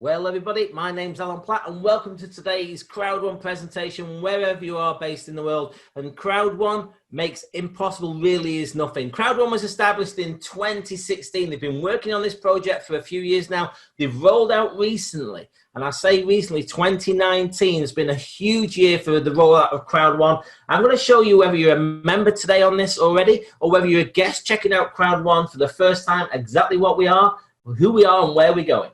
Well, everybody, my name's Alan Platt, and welcome to today's Crowd One presentation, wherever you are based in the world. And Crowd One makes impossible really is nothing. Crowd One was established in 2016. They've been working on this project for a few years now. They've rolled out recently, and I say recently, 2019 has been a huge year for the rollout of Crowd One. I'm going to show you whether you're a member today on this already, or whether you're a guest checking out Crowd One for the first time, exactly what we are, who we are, and where we're going.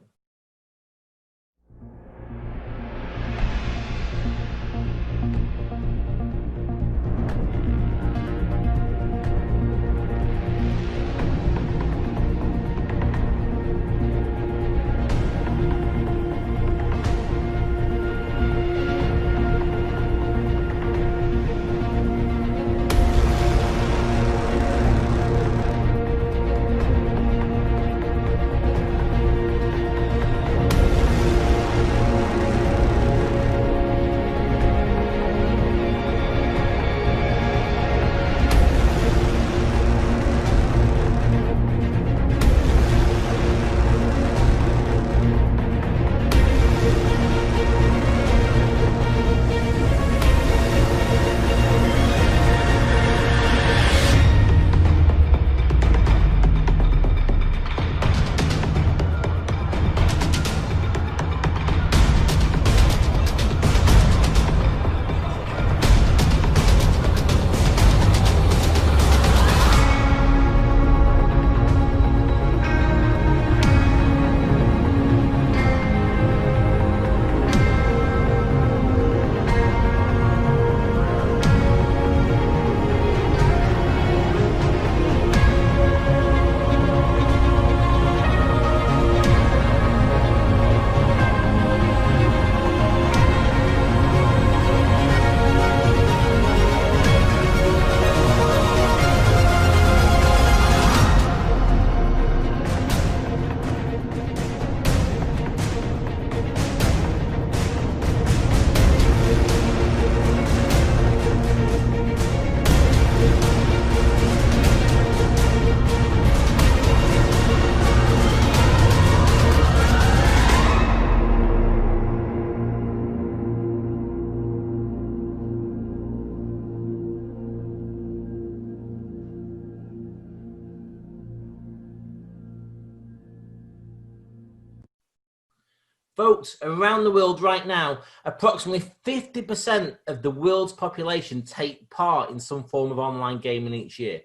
Folks, around the world right now, approximately 50% of the world's population take part in some form of online gaming each year.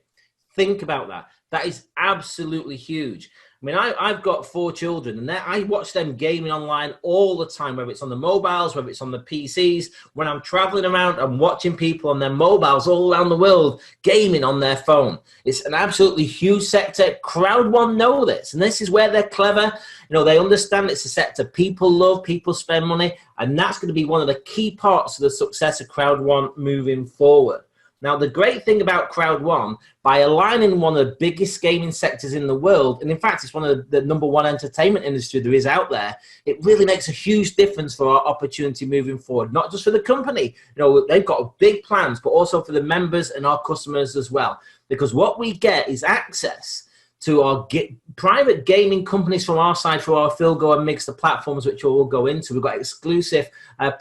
Think about that. That is absolutely huge. I mean, I've got 4 children, and I watch them gaming online all the time, whether it's on the mobiles, whether it's on the PCs. When I'm traveling around, I'm watching people on their mobiles all around the world gaming on their phone. It's an absolutely huge sector. Crowd One know this, and this is where they're clever. You know, they understand it's a sector people love, people spend money, and that's going to be one of the key parts of the success of Crowd One moving forward. Now, the great thing about Crowd One, by aligning one of the biggest gaming sectors in the world, and in fact, it's one of the #1 entertainment industry there is out there, it really makes a huge difference for our opportunity moving forward, not just for the company. You know, they've got big plans, but also for the members and our customers as well. Because what we get is access to our private gaming companies from our side for our Philgo and Mixer platforms, which we'll go into. We've got exclusive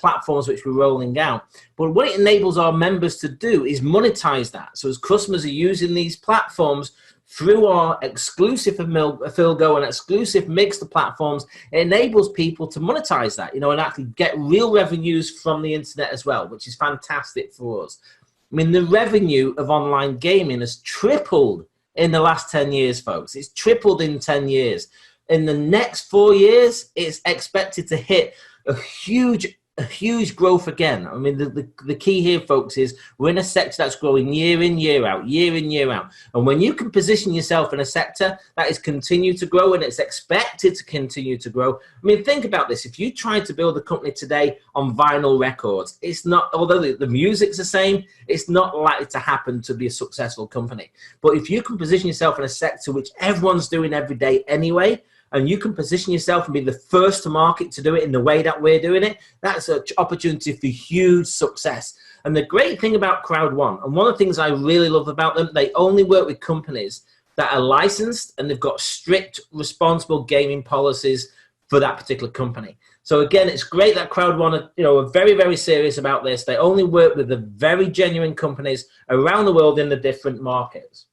platforms which we're rolling out. But what it enables our members to do is monetize that. So as customers are using these platforms through our exclusive Philgo and exclusive Mixer platforms, it enables people to monetize that, you know, and actually get real revenues from the internet as well, which is fantastic for us. I mean, the revenue of online gaming has tripled in the last 10 years, folks. It's tripled in 10 years. In the next 4 years, it's expected to hit a huge growth again. I mean, the key here, folks, is we're in a sector that's growing year in, year out, year in, year out. And when you can position yourself in a sector that is continue to grow and it's expected to continue to grow, I mean, think about this. If you tried to build a company today on vinyl records, it's not, although the music's the same, it's not likely to happen to be a successful company. But if you can position yourself in a sector which everyone's doing every day anyway, and you can position yourself and be the first to market to do it in the way that we're doing it, that's an opportunity for huge success. And the great thing about Crowd One, and one of the things I really love about them, they only work with companies that are licensed and they've got strict, responsible gaming policies for that particular company. So again, it's great that Crowd1 are very, very serious about this. They only work with the very genuine companies around the world in the different markets.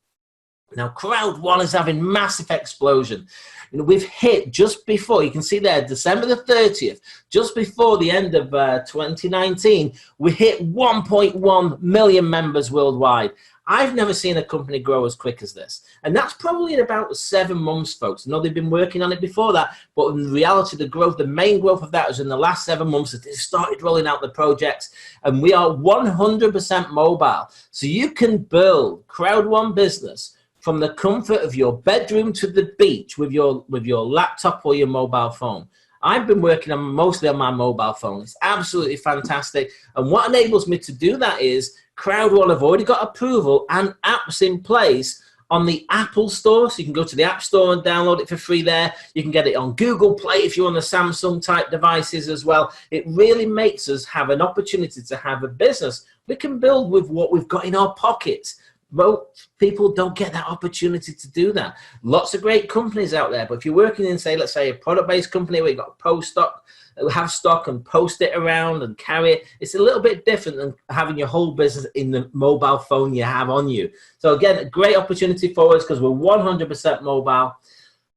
Now, Crowd1 is having massive explosion. We've hit just before, you can see there, December the 30th, just before the end of 2019, we hit 1.1 million members worldwide. I've never seen a company grow as quick as this. And that's probably in about 7 months, folks. I know they've been working on it before that, but in reality, the main growth of that was in the last 7 months that they started rolling out the projects. And we are 100% mobile. So you can build Crowd1 business from the comfort of your bedroom to the beach with your laptop or your mobile phone. I've been working mostly on my mobile phone. It's absolutely fantastic. And what enables me to do that is Crowd1 have already got approval and apps in place on the Apple Store. So you can go to the App Store and download it for free there. You can get it on Google Play if you're on the Samsung type devices as well. It really makes us have an opportunity to have a business we can build with what we've got in our pockets. Most people don't get that opportunity to do that. Lots of great companies out there, but if you're working in, let's say a product-based company where you've got to post stock, have stock and post it around and carry it, it's a little bit different than having your whole business in the mobile phone you have on you. So again, a great opportunity for us because we're 100% mobile.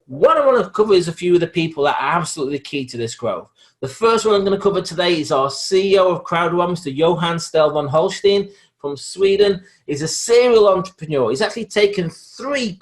What I want to cover is a few of the people that are absolutely key to this growth. The first one I'm going to cover today is our CEO of Crowd1, Mr. Johan Stelvan Holstein from Sweden. He's a serial entrepreneur. He's actually taken 3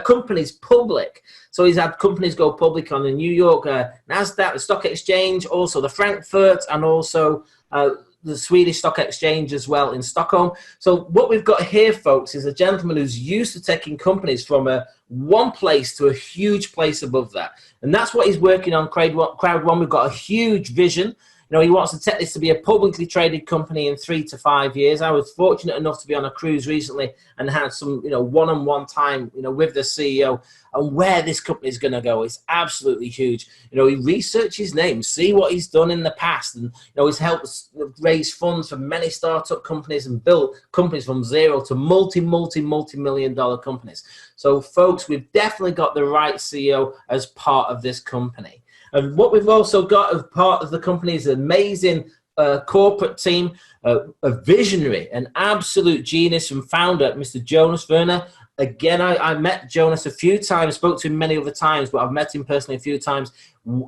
companies public. So he's had companies go public on the New York NASDAQ, the stock exchange, also the Frankfurt, and also the Swedish stock exchange as well in Stockholm. So what we've got here, folks, is a gentleman who's used to taking companies from one place to a huge place above that. And that's what he's working on, Crowd1. We've got a huge vision. He wants to take this to be a publicly traded company in 3 to 5 years. I was fortunate enough to be on a cruise recently and had some, one-on-one time, with the CEO and where this company is going to go. It's absolutely huge. He researched his name, see what he's done in the past, and he's helped raise funds for many startup companies and built companies from zero to multi-million-dollar companies. So, folks, we've definitely got the right CEO as part of this company. And what we've also got as part of the company is an amazing corporate team, a visionary, an absolute genius and founder, Mr. Jonas Werner. Again, I met Jonas a few times, spoke to him many other times, but I've met him personally a few times.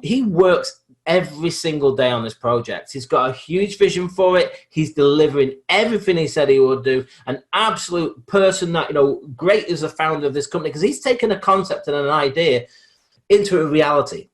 He works every single day on this project. He's got a huge vision for it. He's delivering everything he said he would do. An absolute person that, great as a founder of this company because he's taken a concept and an idea into a reality.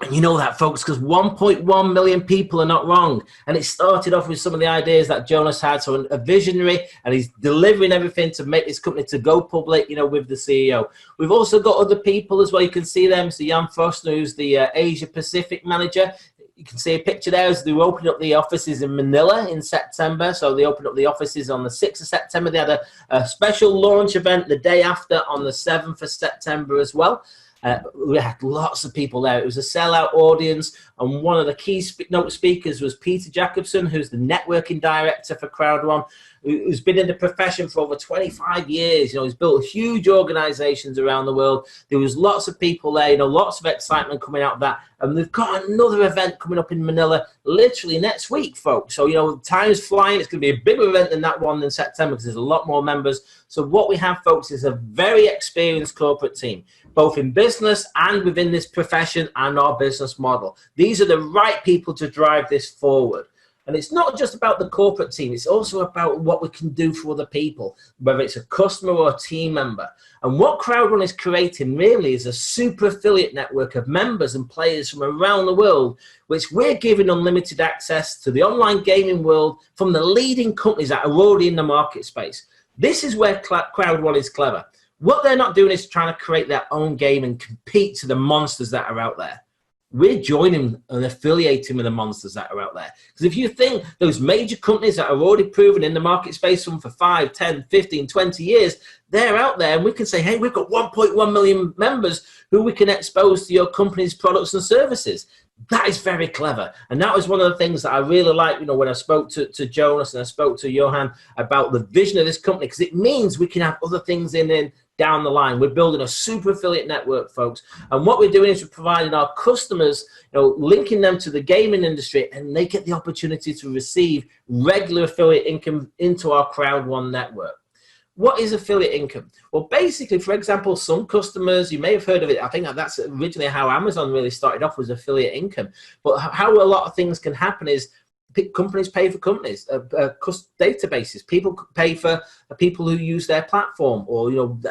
And you know that, folks, because 1.1 million people are not wrong. And it started off with some of the ideas that Jonas had. So a visionary, and he's delivering everything to make this company to go public, with the CEO. We've also got other people as well. You can see them. Mr. Jan Frostner, who's the Asia Pacific manager. You can see a picture there as they were opening up the offices in Manila in September. So they opened up the offices on the 6th of September. They had a special launch event the day after on the 7th of September as well. We had lots of people there. It was a sellout audience, and one of the key note speakers was Peter Jacobson, who's the networking director for Crowd1, who's been in the profession for over 25 years. He's built huge organizations around the world. There was lots of people there, lots of excitement coming out of that. And we've got another event coming up in Manila literally next week, folks. So, time's flying. It's going to be a bigger event than that one in September because there's a lot more members. So what we have, folks, is a very experienced corporate team, both in business and within this profession and our business model. These are the right people to drive this forward. And it's not just about the corporate team. It's also about what we can do for other people, whether it's a customer or a team member. And what Crowd1 is creating really is a super affiliate network of members and players from around the world, which we're giving unlimited access to the online gaming world from the leading companies that are already in the market space. This is where Crowd1 is clever. What they're not doing is trying to create their own game and compete to the monsters that are out there. We're joining and affiliating with the monsters that are out there. Because if you think those major companies that are already proven in the market space for 5, 10, 15, 20 years, they're out there and we can say, hey, we've got 1.1 million members who we can expose to your company's products and services. That is very clever. And that was one of the things that I really liked, when I spoke to Jonas and I spoke to Johan about the vision of this company, because it means we can have other things in down the line. We're building a super affiliate network, folks. And what we're doing is we're providing our customers, linking them to the gaming industry, and they get the opportunity to receive regular affiliate income into our Crowd One network. What is affiliate income? Well, basically, for example, some customers, you may have heard of it. I think that's originally how Amazon really started off, was affiliate income. But how a lot of things can happen is companies pay for companies, databases. People pay for people who use their platform, or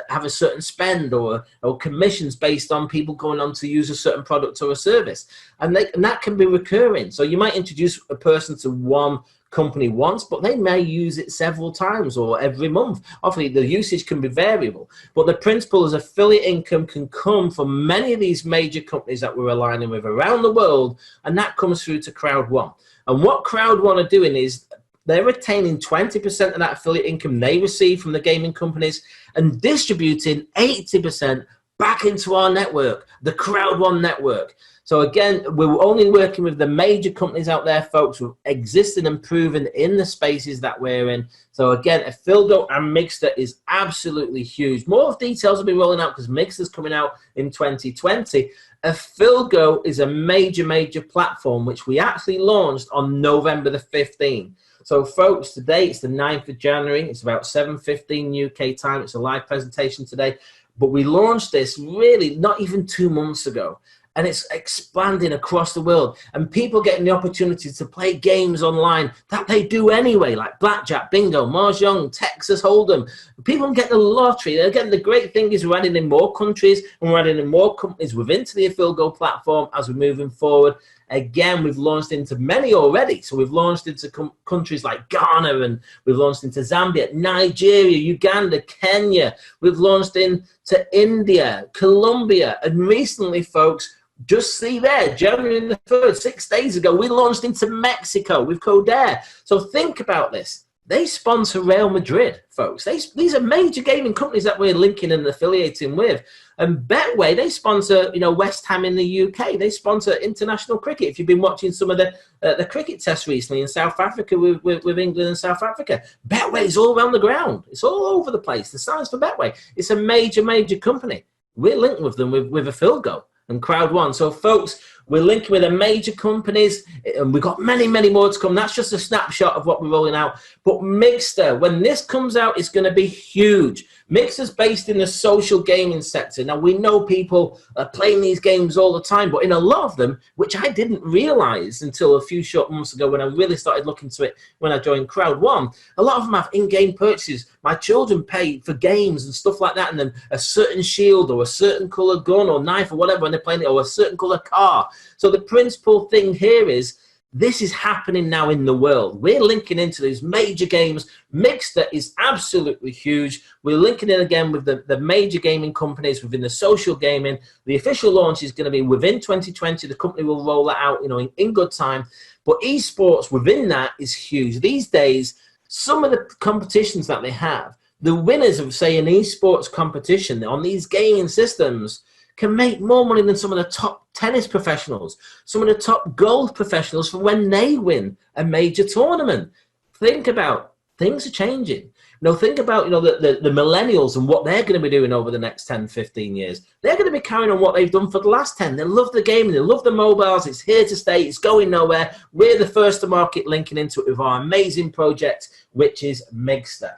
have a certain spend, or commissions based on people going on to use a certain product or a service, and that can be recurring. So you might introduce a person to one company once, but they may use it several times or every month. Obviously, the usage can be variable, but the principle is affiliate income can come from many of these major companies that we're aligning with around the world, and that comes through to Crowd One. And what Crowd One are doing is they're retaining 20% of that affiliate income they receive from the gaming companies and distributing 80% back into our network, the Crowd One network. So again, we're only working with the major companies out there, folks, who existed and proven in the spaces that we're in. So again, Affilgo and Mixter is absolutely huge. More details will be rolling out because Mixter's coming out in 2020. Affilgo is a major platform which we actually launched on November the 15th. So folks, today it's the 9th of January. It's about 7:15 UK time. It's a live presentation today. But we launched this really not even 2 months ago. And it's expanding across the world, and people getting the opportunity to play games online that they do anyway, like blackjack, bingo, mahjong, Texas Hold'em. People get the lottery. Again, the great thing is we're adding in more countries, and we're adding in more companies within the Affilgo platform as we're moving forward. Again, we've launched into many already. So we've launched into countries like Ghana, and we've launched into Zambia, Nigeria, Uganda, Kenya. We've launched into India, Colombia, and recently, folks, just see there, January the 3rd, 6 days ago, we launched into Mexico with Codair. So think about this. They sponsor Real Madrid, folks. These are major gaming companies that we're linking and affiliating with. And Betway, they sponsor, West Ham in the UK. They sponsor international cricket. If you've been watching some of the cricket tests recently in South Africa with England and South Africa, Betway is all around the ground. It's all over the place. The signs for Betway. It's a major company. We're linked with them with Affilgo and Crowd One. So folks, we're linking with the major companies, and we've got many more to come. That's just a snapshot of what we're rolling out. But Mixter, when this comes out, it's going to be huge. Mixter's based in the social gaming sector. Now, we know people are playing these games all the time, but in a lot of them, which I didn't realize until a few short months ago when I really started looking to it when I joined Crowd One, a lot of them have in-game purchases. My children pay for games and stuff like that, and then a certain shield or a certain color gun or knife or whatever when they're playing it, or a certain color car. So the principal thing here is this is happening now in the world. We're linking into these major games. Mixter is absolutely huge. We're linking in again with the major gaming companies within the social gaming. The official launch is going to be within 2020. The company will roll that out, in good time. But esports within that is huge. These days, some of the competitions that they have, the winners of, say, an esports competition on these gaming systems can make more money than some of the top tennis professionals, some of the top golf professionals for when they win a major tournament. Think about, things are changing. Think about, the millennials and what they're going to be doing over the next 10, 15 years. They're going to be carrying on what they've done for the last 10. They love the game, they love the mobiles. It's here to stay. It's going nowhere. We're the first to market linking into it with our amazing project, which is Mixter.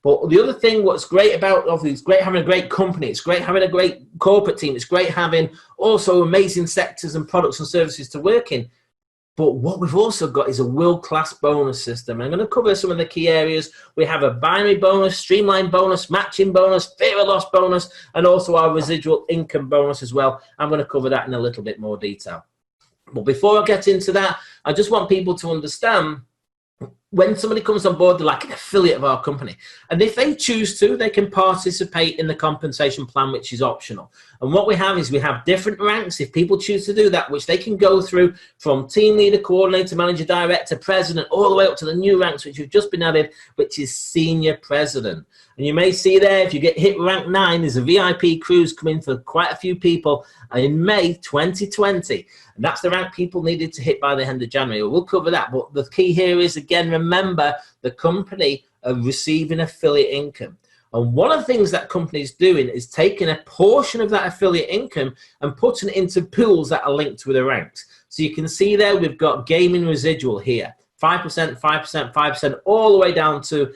But the other thing, what's great about, obviously, it's great having a great company. It's great having a great corporate team. It's great having also amazing sectors and products and services to work in. But what we've also got is a world-class bonus system. And I'm going to cover some of the key areas. We have a binary bonus, streamlined bonus, matching bonus, fear of loss bonus, and also our residual income bonus as well. I'm going to cover that in a little bit more detail. But before I get into that, I just want people to understand, when somebody comes on board, they're like an affiliate of our company. And if they choose to, they can participate in the compensation plan, which is optional. And what we have is we have different ranks, if people choose to do that, which they can go through from team leader, coordinator, manager, director, president, all the way up to the new ranks, which have just been added, which is senior president. And you may see there, if you get hit rank 9, there's a VIP cruise coming for quite a few people in May 2020. And that's the rank people needed to hit by the end of January. We'll cover that. But the key here is, again, remember, the company are receiving affiliate income. And one of the things that companies doing is taking a portion of that affiliate income and putting it into pools that are linked with the ranks. So you can see there we've got gaming residual here. 5%, 5%, 5%, all the way down to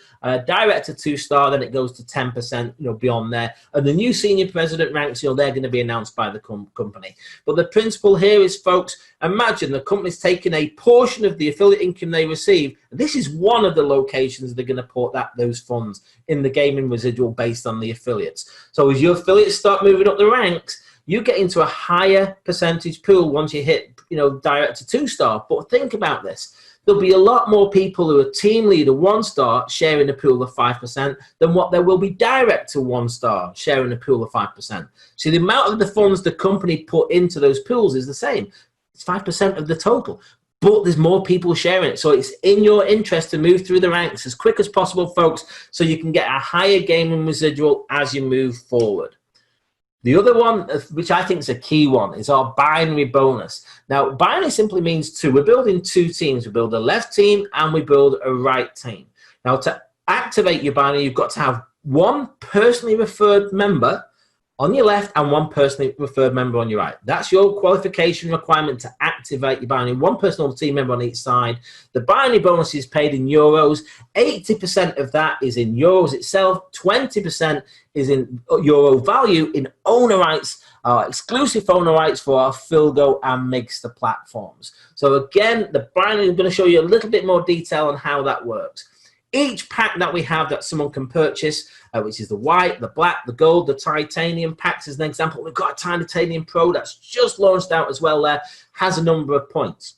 director 2-star, then it goes to 10%, beyond there. And the new senior president ranks, they're going to be announced by the company. But the principle here is, folks, imagine the company's taking a portion of the affiliate income they receive. This is one of the locations they're going to put those funds in the gaming residual based on the affiliates. So as your affiliates start moving up the ranks, you get into a higher percentage pool once you hit, director 2-star. But think about this. There'll be a lot more people who are team leader 1-star sharing a pool of 5% than what there will be director 1-star sharing a pool of 5%. So the amount of the funds the company put into those pools is the same. It's 5% of the total, but there's more people sharing it. So it's in your interest to move through the ranks as quick as possible, folks, so you can get a higher gaming residual as you move forward. The other one, which I think is a key one, is our binary bonus. Now, binary simply means two. We're building two teams. We build a left team and we build a right team. Now, to activate your binary, you've got to have one personally referred member on your left and one personally referred member on your right. That's your qualification requirement to activate your binary. One personal team member on each side. The binary bonus is paid in euros. 80% of that is in euros itself. 20% is in euro value in owner rights, exclusive owner rights for our Filgo and Mixter platforms. So again, the binary, I'm going to show you a little bit more detail on how that works. Each pack that we have that someone can purchase, which is the white, the black, the gold, the titanium packs as an example. We've got a titanium pro that's just launched out as well there, has a number of points.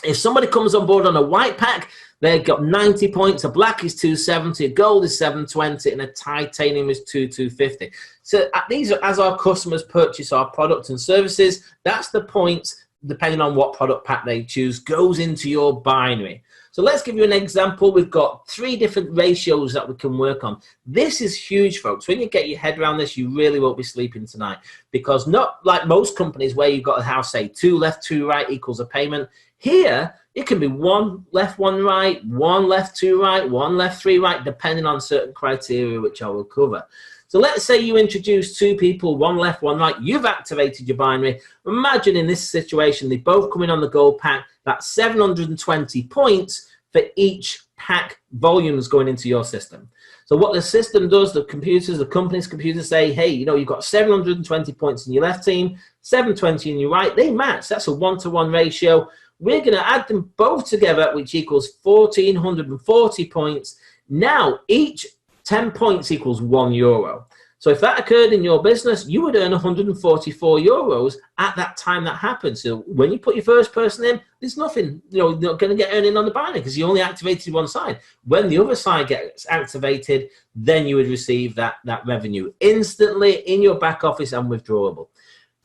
If somebody comes on board on a white pack, they've got 90 points, a black is 270, a gold is 720, and a titanium is 250. So these are, as our customers purchase our products and services, that's the points, depending on what product pack they choose, goes into your binary. So let's give you an example. We've got 3 different ratios that we can work on. This is huge, folks. When you get your head around this, you really won't be sleeping tonight, because not like most companies where you've got to have, say, 2 left, 2 right equals a payment. Here, it can be 1 left, 1 right, 1 left, 2 right, 1 left, 3 right, depending on certain criteria, which I will cover. So let's say you introduce 2 people, 1 left, 1 right. You've activated your binary. Imagine in this situation, they both come in on the gold pack. That's 720 points for each pack volumes going into your system. So what the system does, the computers, the company's computers say, hey, you've got 720 points in your left team, 720 in your right. They match. That's a 1-to-1 ratio. We're going to add them both together, which equals 1,440 points. Now, each 10 points equals €1. So if that occurred in your business, you would earn 144 euros at that time that happened. So when you put your first person in, there's nothing, you're not going to get earning on the binary because you only activated one side. When the other side gets activated, then you would receive that revenue instantly in your back office and withdrawable.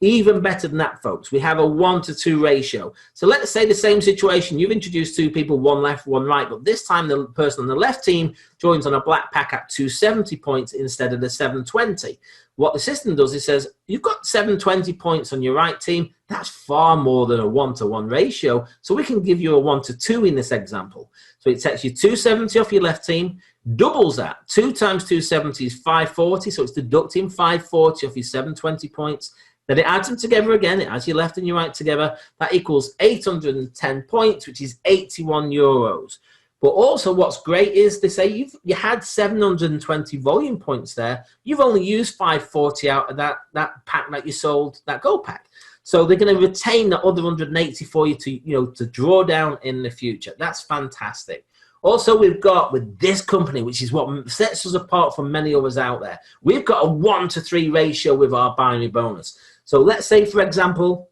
Even better than that, folks, we have a 1-to-2 ratio. So let's say the same situation. You've introduced 2 people, 1 left, 1 right, but this time the person on the left team joins on a black pack at 270 points instead of the 720. What the system does is says, you've got 720 points on your right team. That's far more than a 1-to-1 ratio. So we can give you a 1-to-2 in this example. So it takes you 270 off your left team, doubles that. 2 times 270 is 540. So it's deducting 540 off your 720 points. Then it adds them together again. It adds your left and your right together. That equals 810 points, which is 81 euros. But also what's great is they say you had 720 volume points there. You've only used 540 out of that pack that you sold, that gold pack. So they're going to retain the other 180 for you to draw down in the future. That's fantastic. Also, we've got with this company, which is what sets us apart from many others out there, we've got a 1-to-3 ratio with our binary bonus. So let's say, for example,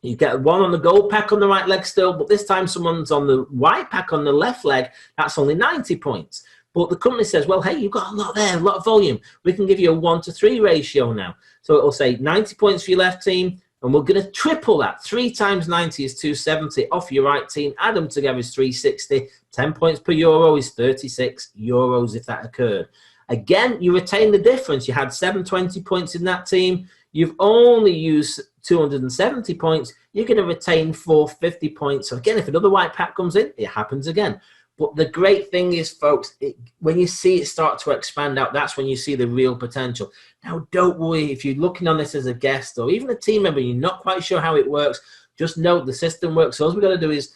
you get 1 on the gold pack on the right leg still, but this time someone's on the white pack on the left leg. That's only 90 points. But the company says, well, hey, you've got a lot there, a lot of volume. We can give you a 1-to-3 ratio now. So it'll say 90 points for your left team, and we're going to triple that. 3 times 90 is 270 off your right team. Add them together is 360. 10 points per euro is 36 euros if that occurred. Again, you retain the difference. You had 720 points in that team. You've only used 270 points. You're going to retain 450 points. So again, if another white pack comes in, it happens again. But the great thing is, folks, when you see it start to expand out, that's when you see the real potential. Now, don't worry if you're looking on this as a guest or even a team member, you're not quite sure how it works. Just know the system works. So all we've got to do is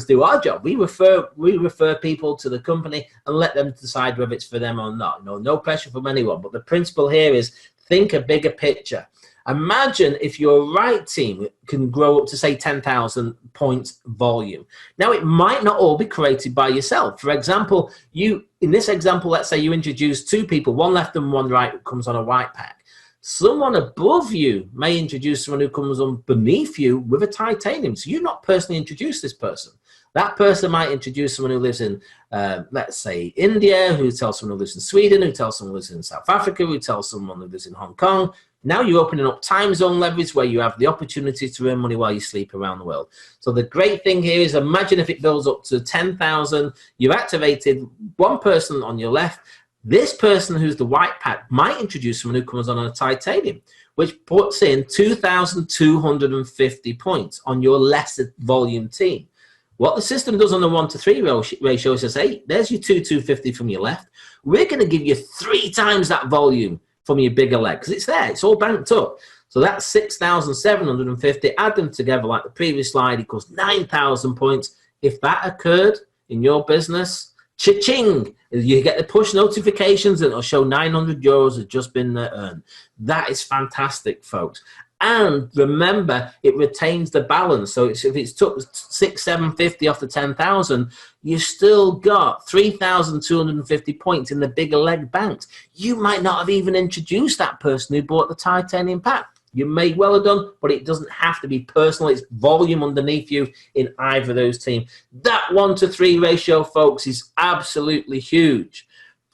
do our job. We refer people to the company and let them decide whether it's for them or not. No pressure from anyone. But the principle here is think a bigger picture. Imagine if your right team can grow up to, say, 10,000 points volume. Now, it might not all be created by yourself. For example, in this example, let's say you introduce two people, one left and one right, who comes on a white pack. Someone above you may introduce someone who comes on beneath you with a titanium. So you've not personally introduced this person. That person might introduce someone who lives in, let's say, India, who tells someone who lives in Sweden, who tells someone who lives in South Africa, who tells someone who lives in Hong Kong. Now you're opening up time zone leverage where you have the opportunity to earn money while you sleep around the world. So the great thing here is, imagine if it builds up to 10,000, you've activated one person on your left. This person who's the white pack might introduce someone who comes on a titanium, which puts in 2,250 points on your lesser volume team. What the system does on the 1-to-3 ratio is says, hey, there's your 2,250 from your left. We're going to give you 3 times that volume from your bigger leg, because it's there, it's all banked up. So that's 6,750. Add them together like the previous slide equals 9,000 points. If that occurred in your business, cha-ching, you get the push notifications and it'll show 900 euros has just been earned. That is fantastic, folks. And remember, it retains the balance. So if it's took 6,750 off the 10,000, you still got 3,250 points in the bigger leg banked. You might not have even introduced that person who bought the titanium pack. You may well have done, but it doesn't have to be personal. It's volume underneath you in either of those teams. That 1-to-3 ratio, folks, is absolutely huge.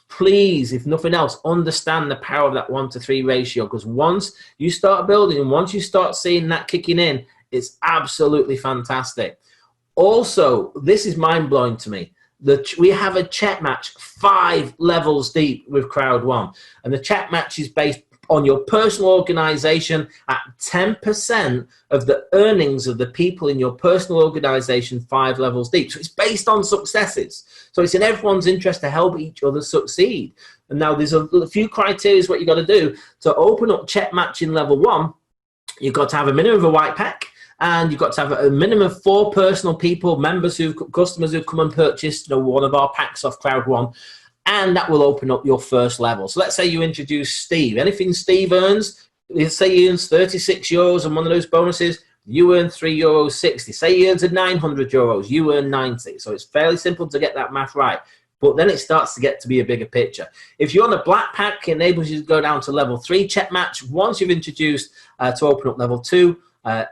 Please, if nothing else, understand the power of that 1-to-3 ratio, because once you start building and once you start seeing that kicking in, it's absolutely fantastic. Also, this is mind-blowing to me. We have a chat match 5 levels deep with Crowd One, and the chat match is based on your personal organization at 10% of the earnings of the people in your personal organization 5 levels deep. So it's based on successes. So it's in everyone's interest to help each other succeed. And now there's a few criteria what you got to do to open up check matching level 1. You've got to have a minimum of a white pack, and you've got to have a minimum of 4 personal people, customers who've come and purchased one of our packs off Crowd One. And that will open up your first level. So let's say you introduce Steve. Anything Steve earns, let's say he earns 36 euros on one of those bonuses, you earn €3.60. Say he earns 900 euros, you earn 90. So it's fairly simple to get that math right. But then it starts to get to be a bigger picture. If you're on a black pack, it enables you to go down to level 3 check match. Once you've introduced to open up level 2,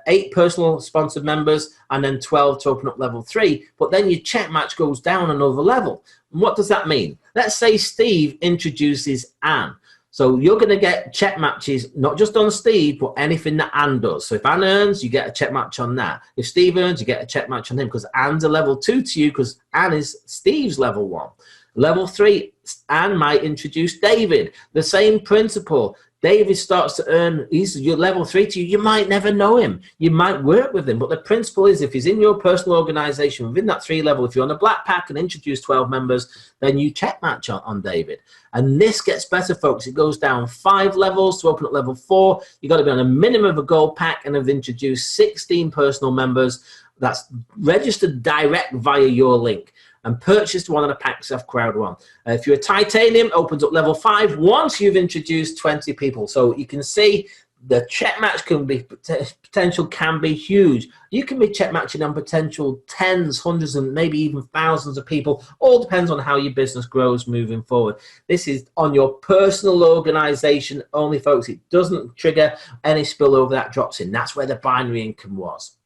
8 personal sponsored members, and then 12 to open up level 3. But then your check match goes down another level. And what does that mean? Let's say Steve introduces Anne. So you're going to get check matches, not just on Steve, but anything that Anne does. So if Anne earns, you get a check match on that. If Steve earns, you get a check match on him, because Anne's a level 2 to you, because Anne is Steve's level 1. Level 3, Anne might introduce David. The same principle. David starts to earn, he's your level 3 to you. You might never know him. You might work with him. But the principle is, if he's in your personal organization within that 3 level, if you're on a black pack and introduce 12 members, then you check match on David. And this gets better, folks. It goes down 5 levels to open up level 4. You've got to be on a minimum of a gold pack and have introduced 16 personal members. That's registered direct via your link and purchased one of the packs off Crowd One. If you're a titanium, opens up level 5 once you've introduced 20 people. So you can see the check match can be potential can be huge. You can be check matching on potential tens, hundreds, and maybe even thousands of people. All depends on how your business grows moving forward. This is on your personal organization only, folks. It doesn't trigger any spillover that drops in. That's where the binary income was.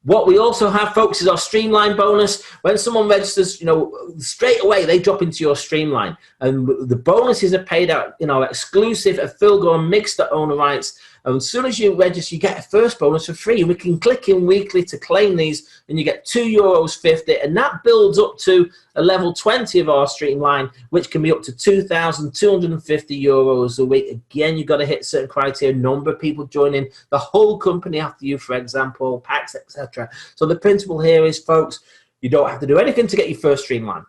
What we also have, folks, is our Streamline bonus. When someone registers, straight away they drop into your Streamline, and the bonuses are paid out, exclusive at Philgo and Mixter owner rights. And as soon as you register, you get a first bonus for free. We can click in weekly to claim these, and you get €2.50, and that builds up to a level 20 of our Streamline, which can be up to €2,250 a week. Again, you've got to hit certain criteria, number of people joining, the whole company after you, for example, packs, etc. So the principle here is, folks, you don't have to do anything to get your first Streamline.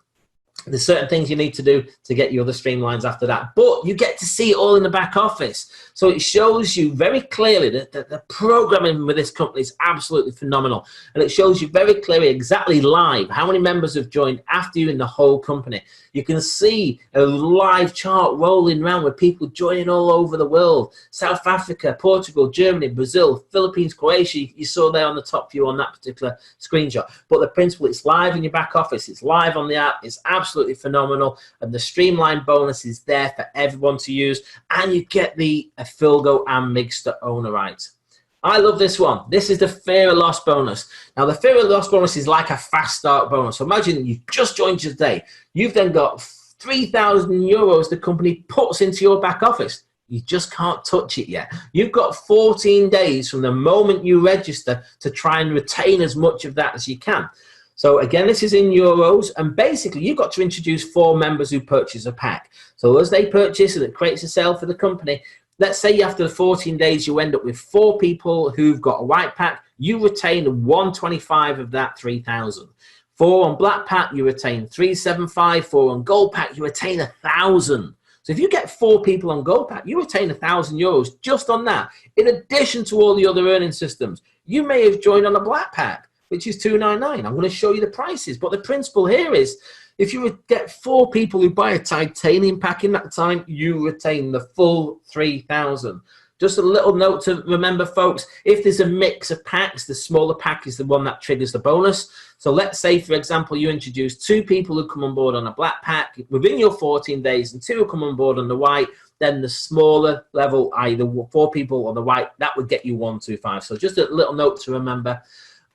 There's certain things you need to do to get your other streamlines after that, but you get to see it all in the back office. So it shows you very clearly that the programming with this company is absolutely phenomenal, and it shows you very clearly exactly live how many members have joined after you in the whole company. You can see a live chart rolling around with people joining all over the world: South Africa, Portugal, Germany, Brazil, Philippines, Croatia. You saw there on the top view on that particular screenshot. But the principle, it's live in your back office, it's live on the app, it's absolutely phenomenal, and the streamline bonus is there for everyone to use, and you get the Afilgo and Mixter owner rights. I love this one. This is the fear of loss bonus. Now, the fear of loss bonus is like a fast start bonus. So imagine you've just joined today. You've then got 3,000 euros the company puts into your back office. You just can't touch it yet. You've got 14 days from the moment you register to try and retain as much of that as you can. So again, this is in euros, and basically you've got to introduce 4 members who purchase a pack. So as they purchase and it creates a sale for the company, let's say after the 14 days you end up with 4 people who've got a white pack, you retain 125 of that 3,000. 4 on black pack, you retain 375. 4 on gold pack, you retain 1,000. So if you get 4 people on gold pack, you retain 1,000 euros just on that, in addition to all the other earning systems. You may have joined on a black pack, which is 299. I'm going to show you the prices, but the principle here is, if you would get 4 people who buy a titanium pack in that time, you retain the full 3,000. Just a little note to remember, folks, if there's a mix of packs, the smaller pack is the one that triggers the bonus. So let's say, for example, you introduce 2 people who come on board on a black pack within your 14 days and 2 who come on board on the white, then the smaller level, either 4 people on the white, that would get you 125. So just a little note to remember.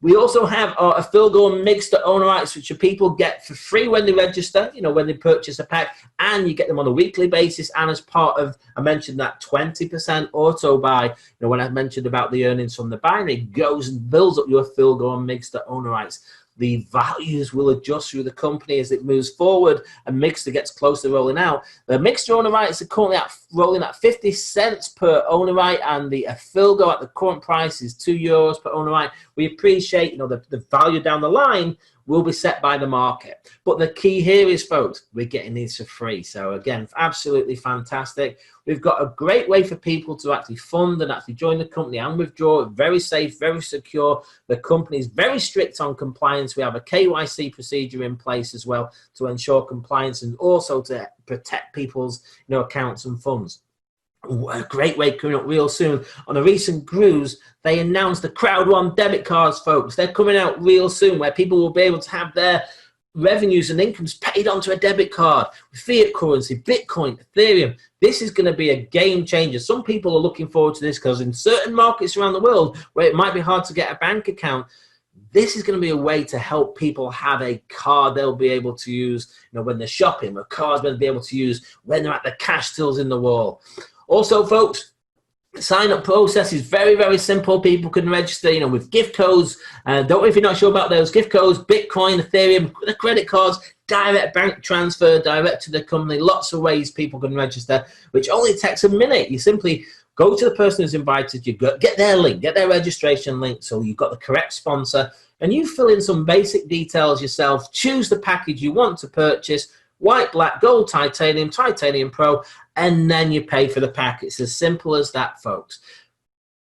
We also have our Afilgo and Mixter owner rights, which people get for free when they register, you know, when they purchase a pack, and you get them on a weekly basis. And as part of, I mentioned that 20% auto buy, you know, when I mentioned about the earnings from the binary, goes and builds up your Afilgo and Mixter owner rights. The values will adjust through the company as it moves forward and Mixter gets close to rolling out. The Mixter owner rights are currently rolling at 50 cents per owner right, and the Afilgo at the current price is €2 per owner right. We appreciate, you know, the value down the line will be set by the market. But the key here is, folks, we're getting these for free. So again, absolutely fantastic. We've got a great way for people to actually fund and actually join the company and withdraw. Very safe, very secure. The company is very strict on compliance. We have a KYC procedure in place as well to ensure compliance and also to protect people's, you know, accounts and funds. A great way coming up real soon. On a recent cruise, they announced the Crowd One debit cards, folks. They're coming out real soon, where people will be able to have their revenues and incomes paid onto a debit card with fiat currency, Bitcoin, Ethereum. This is going to be a game changer. Some people are looking forward to this because in certain markets around the world where it might be hard to get a bank account, this is going to be a way to help people have a card they'll be able to use, you know, when they're shopping, a card they'll be able to use when they're at the cash tills in the wall. Also, folks, the sign-up process is very, very simple. People can register, you know, with gift codes. Don't worry if you're not sure about those gift codes, Bitcoin, Ethereum, the credit cards, direct bank transfer, direct to the company. Lots of ways people can register, which only takes a minute. You simply go to the person who's invited you, get their link, get their registration link, so you've got the correct sponsor, and you fill in some basic details yourself, choose the package you want to purchase, white, black, gold, titanium, titanium pro, and then you pay for the pack. It's as simple as that, folks.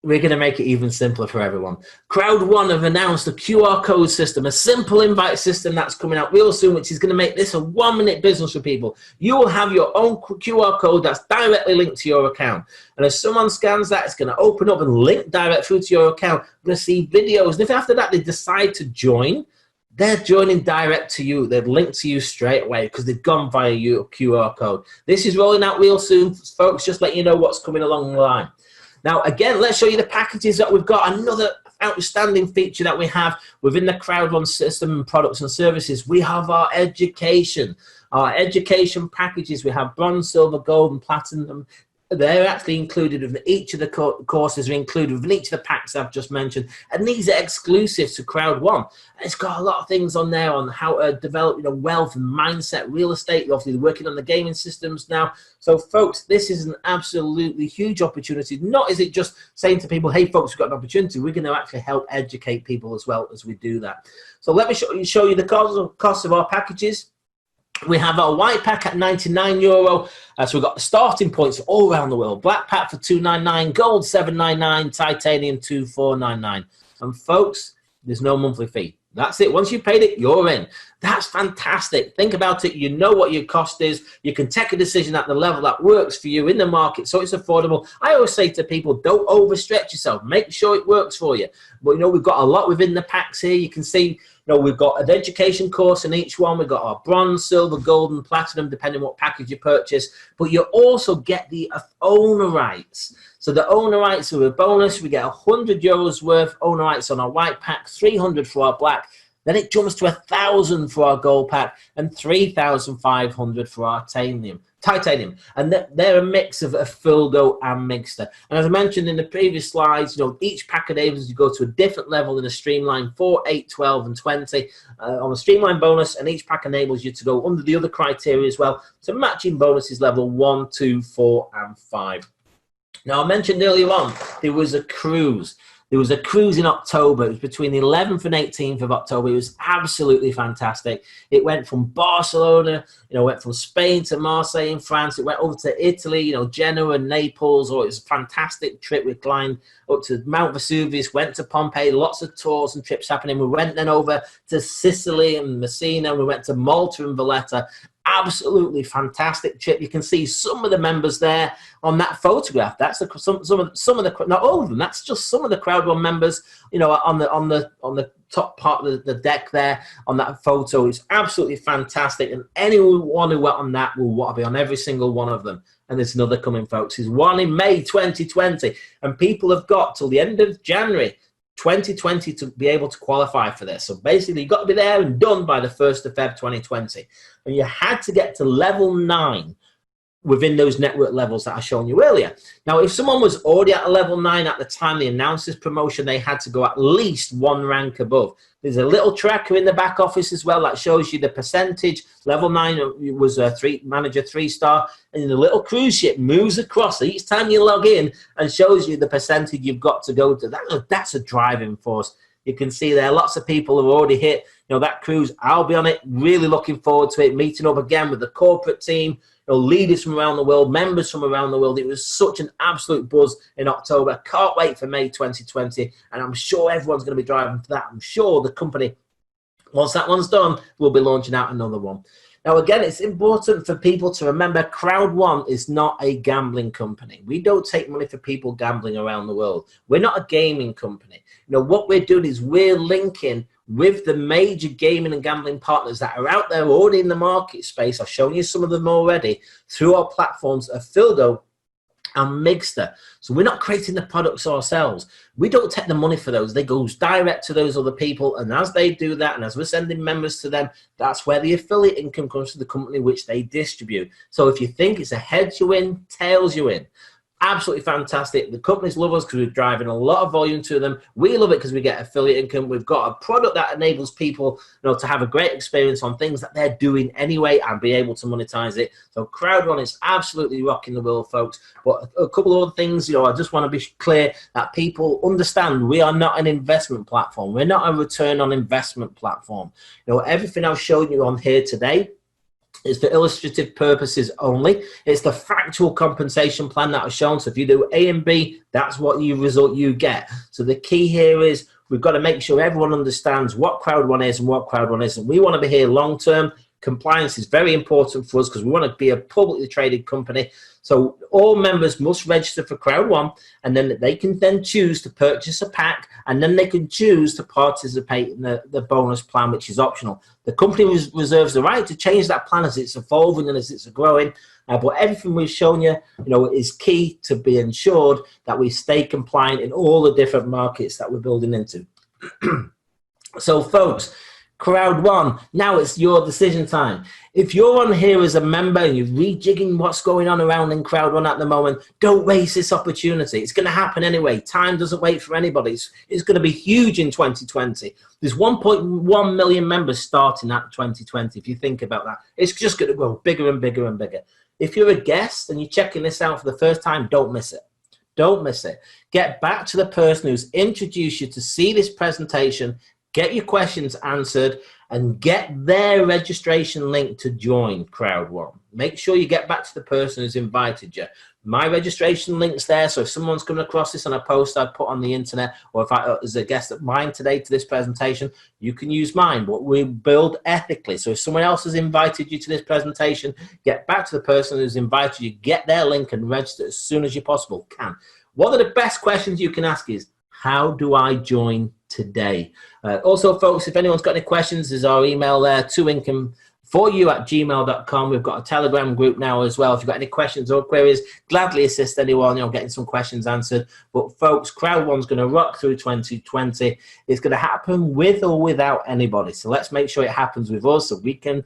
We're going to make it even simpler for everyone. Crowd One have announced a QR code system, a simple invite system that's coming out real soon, which is going to make this a 1-minute business for people. You will have your own QR code that's directly linked to your account. And as someone scans that, it's going to open up and link direct through to your account. You're going to see videos. And if after that they decide to join, they're joining direct to you. They've linked to you straight away because they've gone via your QR code. This is rolling out real soon, folks. Just let you know what's coming along the line. Now, again, let's show you the packages that we've got. Another outstanding feature that we have within the Crowd One system and products and services, we have our education. Our education packages, we have bronze, silver, gold, and platinum. They're actually included in each of the courses, are included within each of the packs I've just mentioned, and these are exclusive to Crowd One. It's got a lot of things on there on how to develop, you know, wealth and mindset, real estate. Obviously, they're working on the gaming systems now. So, folks, this is an absolutely huge opportunity. Not is it just saying to people, "Hey, folks, we've got an opportunity." We're going to actually help educate people as well as we do that. So, let me show you the cost of our packages. We have our white pack at €99. So we've got the starting points all around the world. Black pack for $299, gold $799, titanium $2499. And folks, there's no monthly fee. That's it. Once you've paid it, you're in. That's fantastic. Think about it. You know what your cost is. You can take a decision at the level that works for you in the market, so it's affordable. I always say to people, don't overstretch yourself. Make sure it works for you. But, you know, we've got a lot within the packs here. You can see, you know, we've got an education course in each one. We've got our bronze, silver, gold, and platinum, depending on what package you purchase. But you also get the owner rights. So the owner rights are a bonus. We get €100 worth owner rights on our white pack, 300 for our black. Then it jumps to 1,000 for our gold pack and 3,500 for our titanium. And they're a mix of a Filgo and Mixter. And as I mentioned in the previous slides, you know, each pack enables you to go to a different level in a streamline 4, 8, 12, and 20 on a streamline bonus. And each pack enables you to go under the other criteria as well. So matching bonuses level 1, 2, 4, and 5. Now, I mentioned earlier on, there was a cruise. There was a cruise in October. It was between the 11th and 18th of October. It was absolutely fantastic. It went from Barcelona, you know, went from Spain to Marseille in France. It went over to Italy, you know, Genoa and Naples. Oh, it was a fantastic trip. We climbed up to Mount Vesuvius, went to Pompeii, lots of tours and trips happening. We went then over to Sicily and Messina. We went to Malta and Valletta. Absolutely fantastic trip. You can see some of the members there on that photograph. That's some of the, not all of them. That's just some of the Crowd One members. You know, on the top part of the deck there on that photo. It's absolutely fantastic. And anyone who went on that will want to be on every single one of them. And there's another coming, folks. There's one in May 2020, and people have got till the end of January 2020 to be able to qualify for this. So basically, you've got to be there and done by the 1st of Feb 2020. And you had to get to level 9 within those network levels that I shown you earlier. Now, if someone was already at a level 9 at the time they announced this promotion, they had to go at least 1 rank above. There's a little tracker in the back office as well that shows you the percentage. Level 9 was a manager 3-star, and the little cruise ship moves across each time you log in and shows you the percentage you've got to go to. That's a driving force. You can see there lots of people have already hit, you know, that cruise. I'll be on it, really looking forward to it, meeting up again with the corporate team, you know, leaders from around the world, members from around the world. It was such an absolute buzz in October. Can't wait for May 2020, and I'm sure everyone's going to be driving for that. I'm sure the company, once that one's done, will be launching out another one. Now, again, it's important for people to remember Crowd One is not a gambling company. We don't take money for people gambling around the world. We're not a gaming company. You know, what we're doing is we're linking with the major gaming and gambling partners that are out there already in the market space. I've shown you some of them already through our platforms of Filgo and Mixter. So we're not creating the products ourselves. We don't take the money for those. They go direct to those other people, and as they do that, and as we're sending members to them, that's where the affiliate income comes to the company which they distribute. So if you think it's a heads you win, tails you win. Absolutely fantastic. The companies love us because we're driving a lot of volume to them. We love it because we get affiliate income. We've got a product that enables people, you know, to have a great experience on things that they're doing anyway and be able to monetize it. So Crowd One is absolutely rocking the world, folks. But a couple of other things, you know, I just want to be clear that people understand we are not an investment platform. We're not a return on investment platform. You know, everything I've shown you on here today is for illustrative purposes only. It's the factual compensation plan that I've shown. So if you do A and B, that's what result you get. So the key here is we've got to make sure everyone understands what Crowd One is and what Crowd One isn't. We want to be here long term. Compliance is very important for us because we want to be a publicly traded company. So all members must register for Crowd One, and then they can then choose to purchase a pack, and then they can choose to participate in the bonus plan, which is optional. The company reserves the right to change that plan as it's evolving and as it's growing. But everything we've shown you, you know, is key to be ensured that we stay compliant in all the different markets that we're building into. So, folks, Crowd One, now it's your decision time. If you're on here as a member and you're rejigging what's going on around in Crowd One at the moment, don't waste this opportunity. It's going to happen anyway. Time doesn't wait for anybody. It's going to be huge in 2020. There's 1.1 million members starting at 2020. If you think about that, it's just going to grow bigger and bigger and bigger. If you're a guest and you're checking this out for the first time, don't miss it. Don't miss it. Get back to the person who's introduced you to see this presentation. get your questions answered, and get their registration link to join Crowd One. Make sure you get back to the person who's invited you. My registration link's there, so if someone's coming across this on a post I put on the internet, or if I as a guest of mine today to this presentation, you can use mine, but we build ethically. So if someone else has invited you to this presentation, get back to the person who's invited you, get their link and register as soon as you possible can. One of the best questions you can ask is, how do I join today? Also, folks, if anyone's got any questions, there's our email there, 2income4you@gmail.com. We've got a Telegram group now as well. If you've got any questions or queries, gladly assist anyone, getting some questions answered. But folks, Crowd One's going to rock through 2020. It's going to happen with or without anybody. So let's make sure it happens with us so we can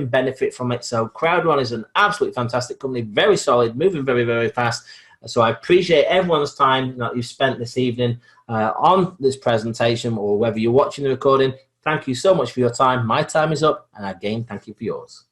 benefit from it. So Crowd One is an absolutely fantastic company, very solid, moving very, very fast. So I appreciate everyone's time that you've spent this evening on this presentation, or whether you're watching the recording. Thank you so much for your time. My time is up, and again, thank you for yours.